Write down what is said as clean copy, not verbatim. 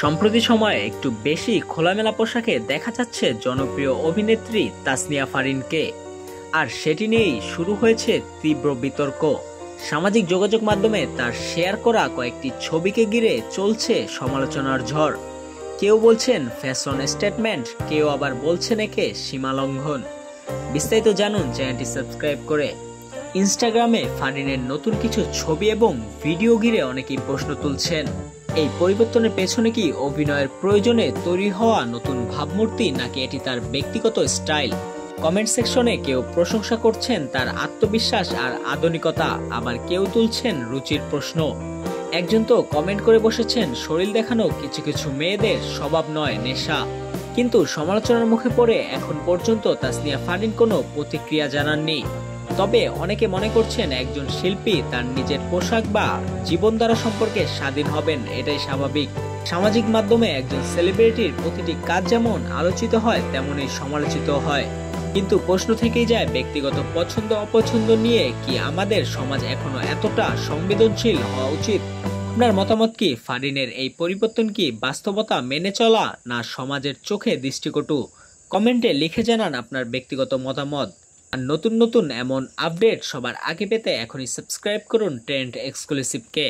সম্প্রতি সময়ে একটু বেশি খোলামেলা পোশাকে দেখা যাচ্ছে জনপ্রিয় অভিনেত্রী তাসনিয়া ফারিনকে। আর সেটি নিয়েই শুরু হয়েছে তীব্র বিতর্ক। সামাজিক যোগাযোগ মাধ্যমে তার শেয়ার করা কয়েকটি ছবিকে ঘিরে চলছে সমালোচনার ঝড়। কেউ বলছেন ফ্যাশন স্টেটমেন্ট, কেউ আবার বলছেন একে সীমালঙ্ঘন। বিস্তারিত জানুন চ্যানেলটি সাবস্ক্রাইব করে। ইনস্টাগ্রামে ফারিনের নতুন কিছু ছবি এবং ভিডিও ঘিরে অনেকেই প্রশ্ন তুলছেন, এই পরিবর্তনের পেছনে কি অভিনয়ের প্রয়োজনে তৈরি হওয়া নতুন ভাবমূর্তি, নাকি এটি তার ব্যক্তিগত স্টাইল? কমেন্ট সেকশনে কেউ প্রশংসা করছেন তার আত্মবিশ্বাস আর আধুনিকতা, আবার কেউ তুলছেন রুচির প্রশ্ন। একজন তো কমেন্ট করে বসেছেন, শরীর দেখানো কিছু কিছু মেয়েদের স্বভাব নয়, নেশা। কিন্তু সমালোচনার মুখে পড়ে এখন পর্যন্ত তাসনিয়া ফারিন কোনো প্রতিক্রিয়া জানাননি। তবে অনেকে মনে করছেন একজন শিল্পী তার নিজের পোশাক বা জীবনধারা সম্পর্কে স্বাধীন হবেন, এটাই স্বাভাবিক। সামাজিক মাধ্যমে একজন সেলিব্রিটির প্রতিটি কাজ যেমন আলোচিত হয় তেমনই সমালোচিত হয়। কিন্তু প্রশ্ন থেকেই যায়, ব্যক্তিগত পছন্দ অপছন্দ নিয়ে কি আমাদের সমাজ এখনো এতটা সংবেদনশীল হওয়া উচিত? আপনার মতামত কি? ফারিনের এই পরিবর্তন কি বাস্তবতা মেনে চলা, না সমাজের চোখে দৃষ্টিকটু? কমেন্টে লিখে জানান আপনার ব্যক্তিগত মতামত। আর নতুন নতুন এমন আপডেট সবার আগে পেতে এখনই সাবস্ক্রাইব করুন ট্রেন্ড এক্সক্লুসিভকে।